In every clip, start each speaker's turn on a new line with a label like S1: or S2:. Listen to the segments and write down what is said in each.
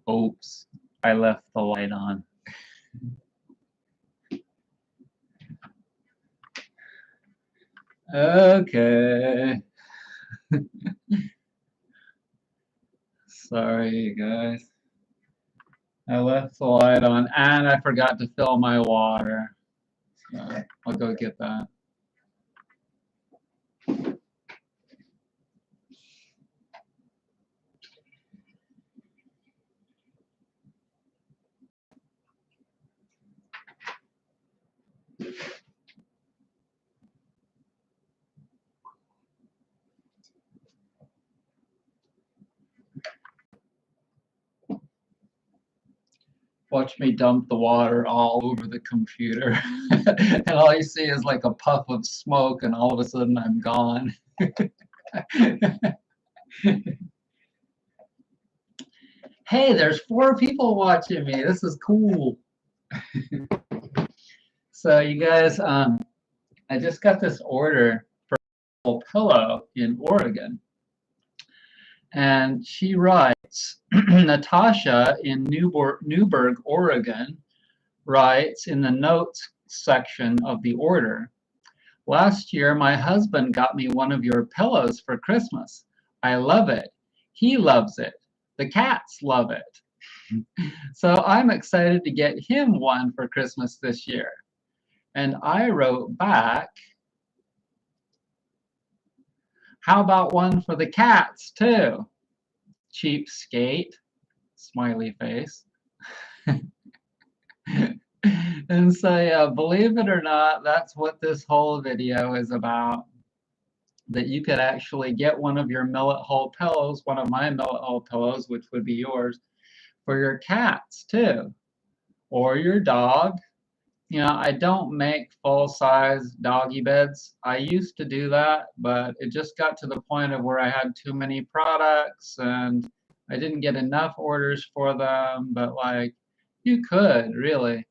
S1: Oops, I left the light on. Okay. Sorry, you guys. I left the light on and I forgot to fill my water. So I'll go get that. Watch me dump the water all over the computer. And all you see is like a puff of smoke, and all of a sudden I'm gone. Hey, there's 4 people watching me. This is cool. So you guys, I just got this order for a pillow in Oregon. And she writes, Natasha in Newberg, Oregon, writes in the notes section of the order, last year my husband got me one of your pillows for Christmas. I love it. He loves it. The cats love it. So I'm excited to get him one for Christmas this year. And I wrote back, how about one for the cats too? Cheapskate, smiley face. And so, yeah, believe it or not, that's what this whole video is about. That you could actually get one of your Millet Hole pillows, one of my Millet Hole pillows, which would be yours, for your cats too, or your dog. You know, I don't make full-size doggy beds. I used to do that, but it just got to the point of where I had too many products and I didn't get enough orders for them. But like, you could really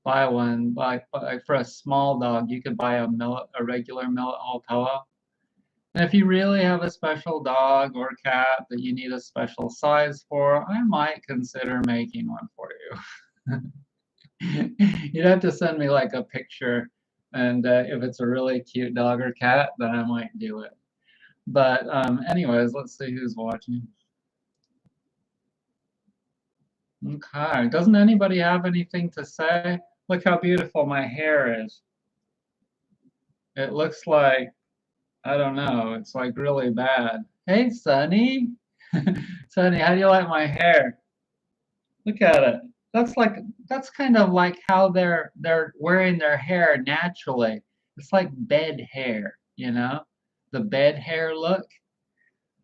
S1: buy one. Like for a small dog, you could buy a regular Millet Hole pillow. And if you really have a special dog or cat that you need a special size for, I might consider making one for you. You'd have to send me like a picture, and if it's a really cute dog or cat, then I might do it. But anyways, let's see who's watching. Okay, doesn't anybody have anything to say? Look how beautiful my hair is. It looks like, I don't know, it's like really bad. Hey, Sunny. Sunny, how do you like my hair? Look at it. That's kind of like how they're wearing their hair naturally. It's like bed hair, you know? The bed hair look.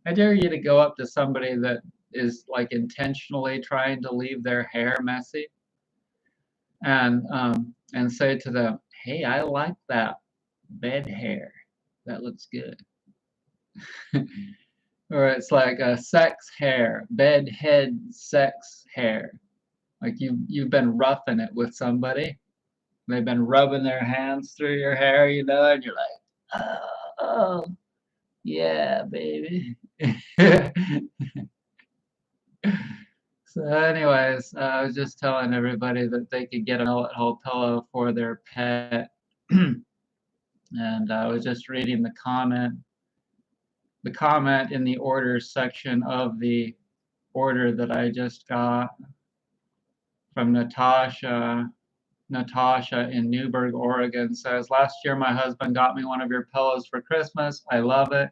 S1: I dare you to go up to somebody that is like intentionally trying to leave their hair messy and say to them, "Hey, I like that bed hair. That looks good." Or it's like a sex hair, bed head sex hair. Like you've been roughing it with somebody. They've been rubbing their hands through your hair, you know, and you're like, oh yeah, baby. So anyways, I was just telling everybody that they could get a Millet Hole pillow for their pet. And I was just reading the comment in the orders section of the order that I just got from Natasha. Natasha in Newberg, Oregon says, last year my husband got me one of your pillows for Christmas. I love it.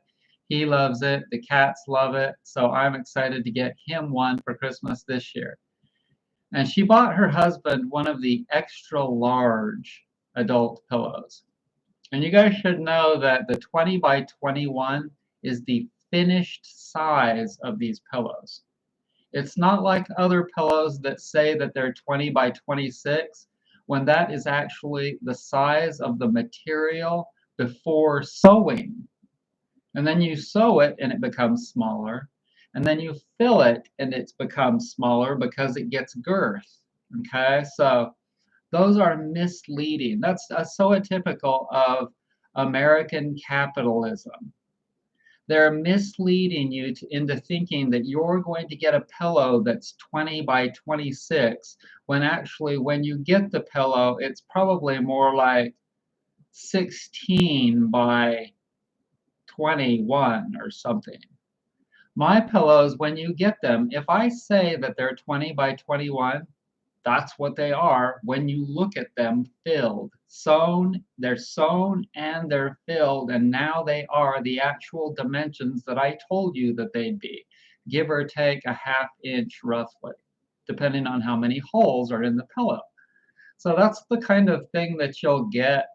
S1: He loves it. The cats love it. So I'm excited to get him one for Christmas this year. And she bought her husband one of the extra large adult pillows. And you guys should know that the 20 by 21 is the finished size of these pillows. It's not like other pillows that say that they're 20 by 26, when that is actually the size of the material before sewing. And then you sew it and it becomes smaller. And then you fill it and it becomes smaller because it gets girth. Okay, so those are misleading. That's so atypical of American capitalism. They're misleading you into thinking that you're going to get a pillow that's 20 by 26, when actually when you get the pillow, it's probably more like 16 by 21 or something. My pillows, when you get them, if I say that they're 20 by 21, that's what they are when you look at them filled. Sewn, they're sewn and they're filled, and now they are the actual dimensions that I told you that they'd be, give or take a ½ inch roughly, depending on how many holes are in the pillow. So that's the kind of thing that you'll get,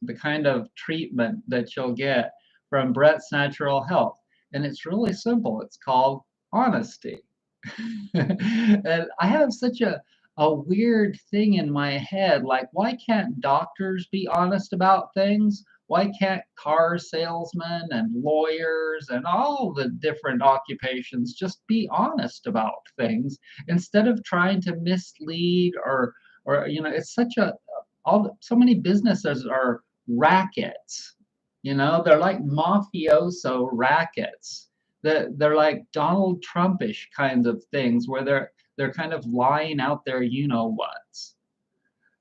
S1: the kind of treatment that you'll get from Brett's Natural Health. And it's really simple. It's called honesty. And I have such a weird thing in my head. Like, why can't doctors be honest about things? Why can't car salesmen and lawyers and all the different occupations just be honest about things instead of trying to mislead or it's such so many businesses are rackets. They're like mafioso rackets. They're like Donald Trumpish kinds of things where they're kind of lying out there, whats.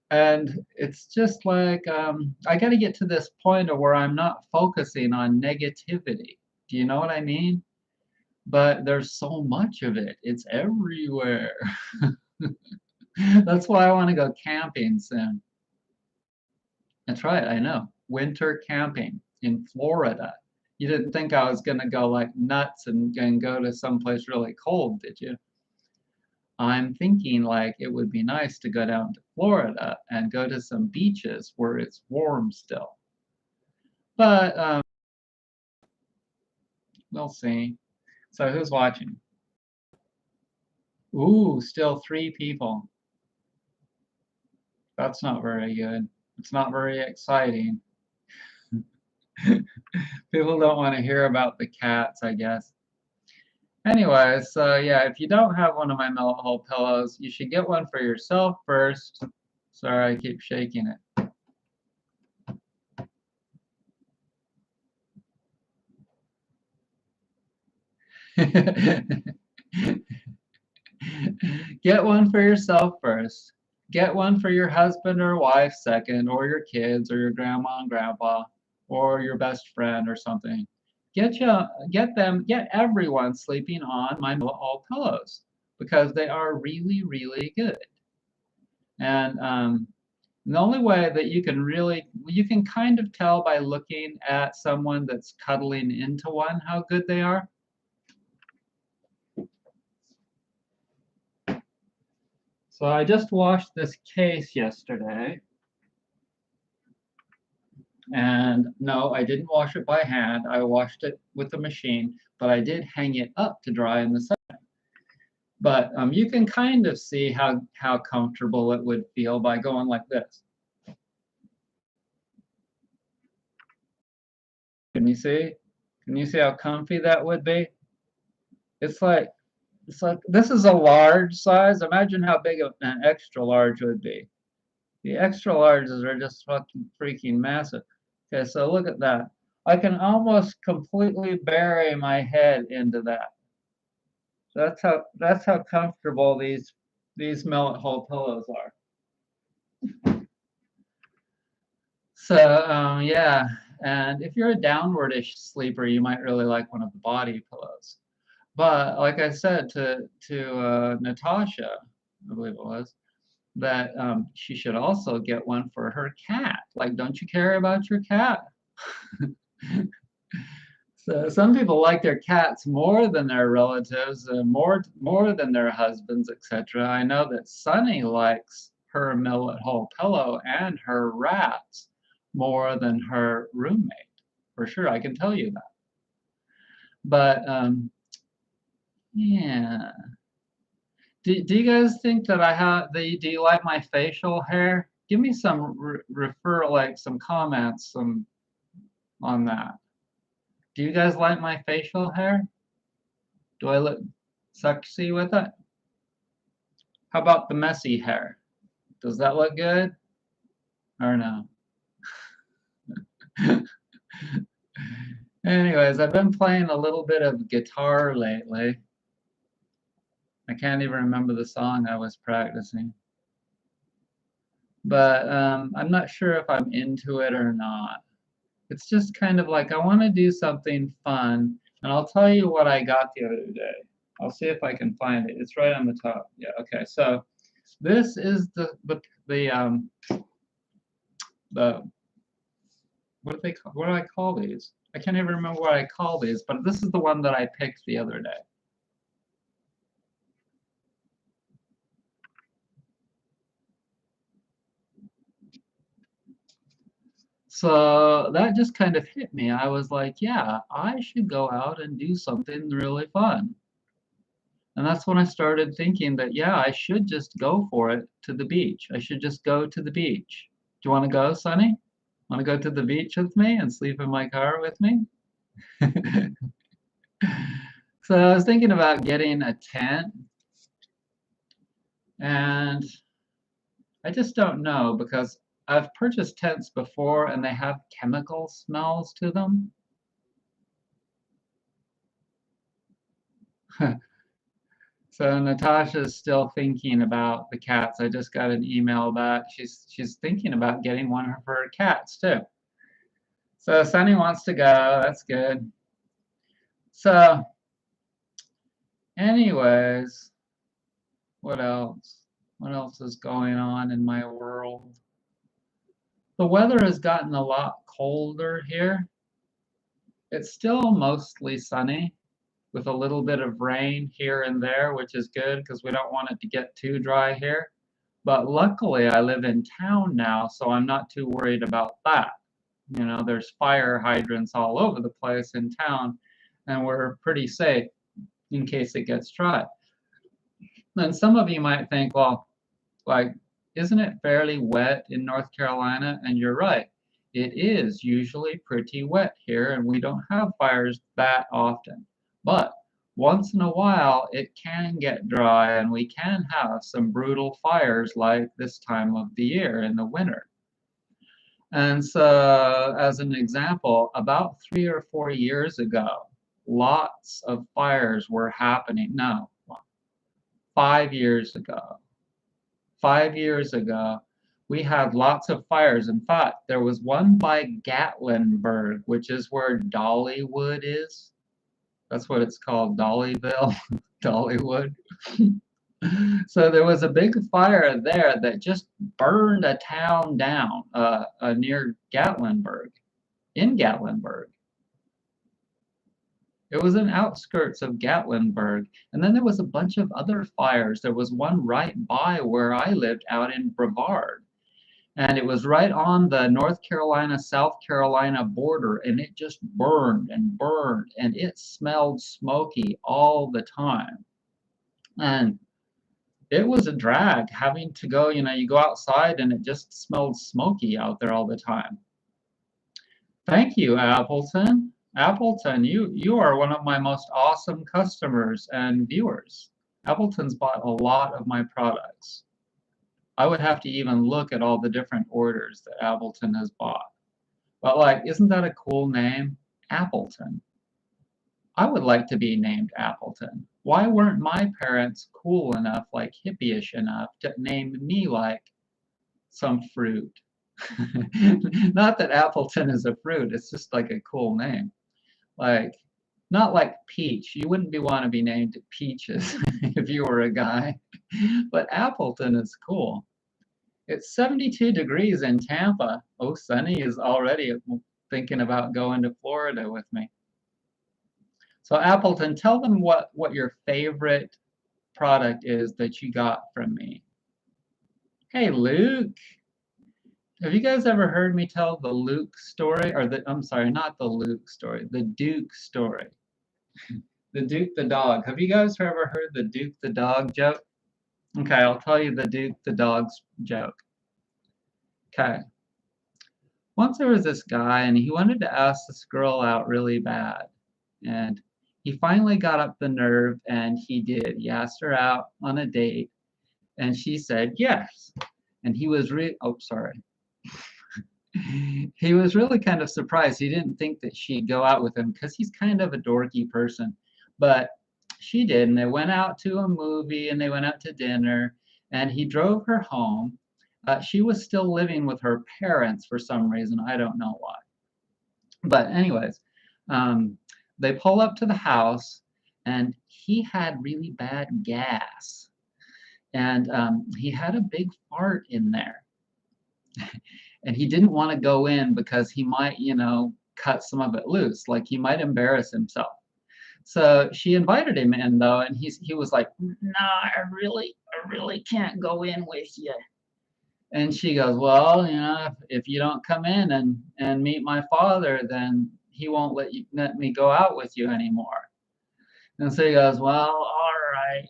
S1: And it's just like I got to get to this point of where I'm not focusing on negativity. Do you know what I mean? But there's so much of it. It's everywhere. That's why I want to go camping soon. That's right, I know. Winter camping in Florida. You didn't think I was going to go like nuts and go to someplace really cold, did you? I'm thinking like it would be nice to go down to Florida and go to some beaches where it's warm still. But we'll see. So who's watching? Ooh, still 3 people. That's not very good. It's not very exciting. People don't want to hear about the cats, I guess. Anyway, so yeah, if you don't have one of my Mellow Hole pillows, you should get one for yourself first. Sorry, I keep shaking it. Get one for yourself first. Get one for your husband or wife second, or your kids, or your grandma and grandpa, or your best friend or something. Get everyone sleeping on my Mellow Hole pillows because they are really, really good. And the only way that you can kind of tell by looking at someone that's cuddling into one how good they are. So I just washed this case yesterday. And no, I didn't wash it by hand. I washed it with the machine, but I did hang it up to dry in the sun. But you can kind of see how comfortable it would feel by going like this. Can you see? Can you see how comfy that would be? It's like this is a large size. Imagine how big an extra large would be. The extra larges are just fucking freaking massive. Okay, so look at that. I can almost completely bury my head into that. So that's how comfortable these Mellow Hole pillows are. So yeah, and if you're a downwardish sleeper, you might really like one of the body pillows. But like I said to Natasha, I believe it was, that she should also get one for her cat. Like, don't you care about your cat? So some people like their cats more than their relatives, more than their husbands, etc. I know that Sunny likes her Mellow Hole pillow and her rats more than her roommate. For sure, I can tell you that. But yeah. Do you guys think that do you like my facial hair? Give me some like some comments on that. Do you guys like my facial hair? Do I look sexy with it? How about the messy hair? Does that look good or no? Anyways, I've been playing a little bit of guitar lately. I can't even remember the song I was practicing. But I'm not sure if I'm into it or not. It's just kind of like I want to do something fun, and I'll tell you what I got the other day. I'll see if I can find it. It's right on the top. Yeah, okay. So this is the what do they call, what do I call these? I can't even remember what I call these, but this is the one that I picked the other day. So that just kind of hit me. I was like, yeah, I should go out and do something really fun. And that's when I started thinking that, yeah, I should just go for it to the beach. I should just go to the beach. Do you want to go, Sonny? Want to go to the beach with me and sleep in my car with me? So I was thinking about getting a tent, and I just don't know because I've purchased tents before and they have chemical smells to them. So Natasha's still thinking about the cats. I just got an email back. She's thinking about getting one of her cats too. So Sunny wants to go. That's good. So anyways, what else? What else is going on in my world? The weather has gotten a lot colder here. It's still mostly sunny with a little bit of rain here and there, which is good because we don't want it to get too dry here. But luckily, I live in town now, so I'm not too worried about that. You know, there's fire hydrants all over the place in town, and we're pretty safe in case it gets dry. And some of you might think, well, like, isn't it fairly wet in North Carolina? And you're right. It is usually pretty wet here, and we don't have fires that often. But once in a while, it can get dry, and we can have some brutal fires like this time of the year in the winter. And so, as an example, about 3 or 4 years ago, lots of fires were happening. No, 5 years ago. 5 years ago, we had lots of fires. In fact, there was one by Gatlinburg, which is where Dollywood is. That's what it's called, Dollyville, Dollywood. So there was a big fire there that just burned a town down near Gatlinburg, in Gatlinburg. It was in outskirts of Gatlinburg. And then there was a bunch of other fires. There was one right by where I lived out in Brevard. And it was right on the North Carolina, South Carolina border. And it just burned and burned. And it smelled smoky all the time. And it was a drag having to go, you go outside and it just smelled smoky out there all the time. Thank you, Appleton. Appleton, you are one of my most awesome customers and viewers. Appleton's bought a lot of my products. I would have to even look at all the different orders that Appleton has bought. But like, isn't that a cool name? Appleton. I would like to be named Appleton. Why weren't my parents cool enough, like hippie-ish enough, to name me like some fruit? Not that Appleton is a fruit, it's just like a cool name. Like, not like Peach. You wouldn't want to be named Peaches if you were a guy. But Appleton is cool. It's 72 degrees in Tampa. Oh, Sunny is already thinking about going to Florida with me. So Appleton, tell them what your favorite product is that you got from me. Hey, Luke. Have you guys ever heard me tell the Luke story? I'm sorry, not the Luke story, the Duke story. The Duke the dog. Have you guys ever heard the Duke the dog joke? Okay, I'll tell you the Duke the dog's joke. Okay. Once there was this guy and he wanted to ask this girl out really bad. And he finally got up the nerve and he did. He asked her out on a date and she said yes. And he was oh, sorry. He was really kind of surprised. He didn't think that she'd go out with him because he's kind of a dorky person. But she did, and they went out to a movie and they went out to dinner, and he drove her home. She was still living with her parents for some reason. I don't know why. But, anyways, um, they pull up to the house, and he had really bad gas. And he had a big fart in there. And he didn't want to go in because he might, cut some of it loose, like he might embarrass himself. So she invited him in though, and he was like, "No, I really can't go in with you." And she goes, "Well, if you don't come in and meet my father, then he won't let me go out with you anymore." And so he goes, "Well, all right."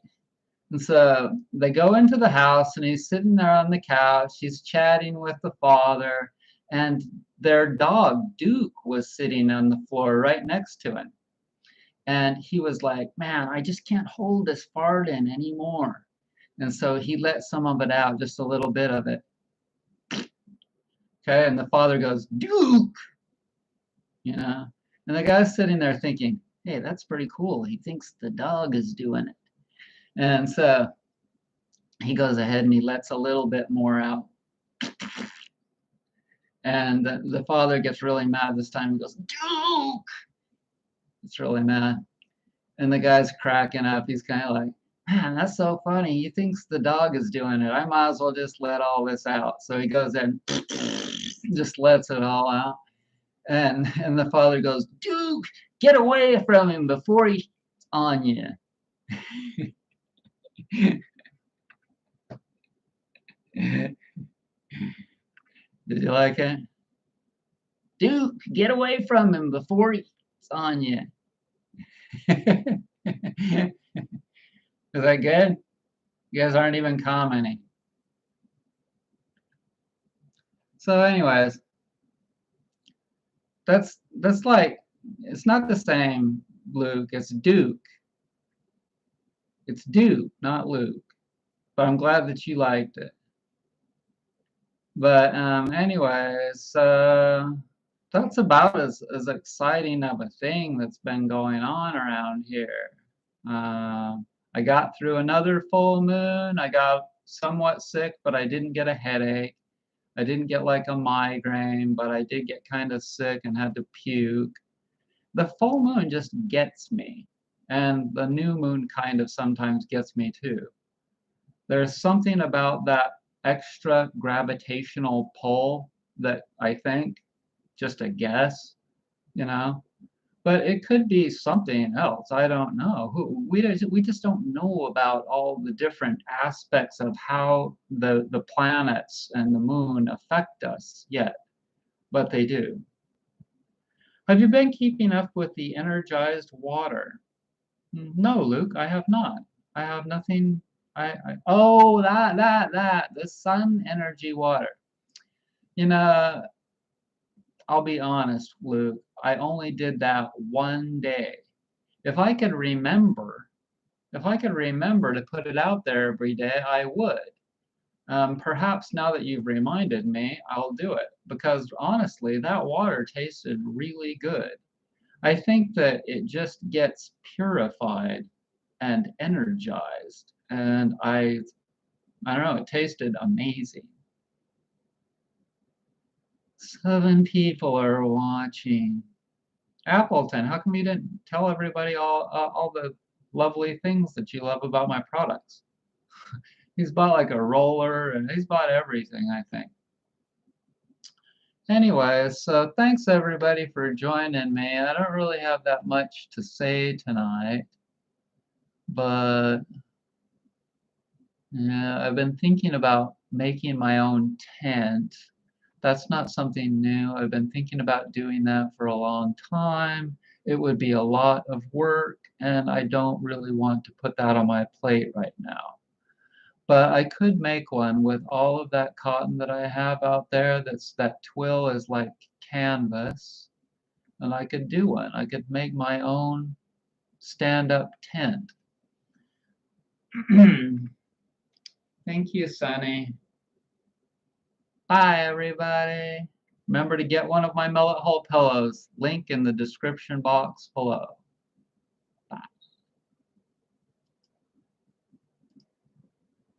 S1: And so they go into the house, and he's sitting there on the couch. He's chatting with the father, and their dog, Duke, was sitting on the floor right next to him. And he was like, "Man, I just can't hold this fart in anymore." And so he let some of it out, just a little bit of it. Okay. And the father goes, "Duke," you know. And the guy's sitting there thinking, "Hey, that's pretty cool. He thinks the dog is doing it." And so he goes ahead and he lets a little bit more out. And the father gets really mad this time. He goes, "Duke!" It's really mad. And the guy's cracking up. He's kind of like, "Man, that's so funny. He thinks the dog is doing it. I might as well just let all this out." So he goes in, just lets it all out. And the father goes, "Duke, get away from him before he's on you." Did you like it? "Duke, get away from him before he's on you." Is that good? You guys aren't even commenting. So, anyways, that's like, it's not the same, Luke. It's Duke. It's Duke, not Luke. But I'm glad that you liked it. But anyways, that's about as exciting of a thing that's been going on around here. I got through another full moon. I got somewhat sick, but I didn't get a headache. I didn't get like a migraine, but I did get kind of sick and had to puke. The full moon just gets me, and the new moon kind of sometimes gets me too. There's something about that extra gravitational pull that I think, just a guess, you know, but it could be something else. I don't know. We just don't know about all the different aspects of how the planets and the moon affect us yet, but they do. Have you been keeping up with the energized water? No, Luke, I have not. I have nothing. Oh, that the sun energy water. You know, I'll be honest, Luke. I only did that one day. If I could remember, if I could remember to put it out there every day, I would. Perhaps now that you've reminded me, I'll do it because honestly, that water tasted really good. I think that it just gets purified and energized, and I don't know, it tasted amazing. 7 people are watching. Appleton, how come you didn't tell everybody all the lovely things that you love about my products? He's bought like a roller and he's bought everything, I think. Anyways, so thanks everybody for joining me. I don't really have that much to say tonight, but yeah, I've been thinking about making my own tent. That's not something new. I've been thinking about doing that for a long time. It would be a lot of work, and I don't really want to put that on my plate right now. But I could make one with all of that cotton that I have out there. That twill is like canvas, and I could do one. I could make my own stand-up tent. Thank you, Sunny. Bye, everybody. remember to get one of my Mellet Hull pillows. Link in the description box below.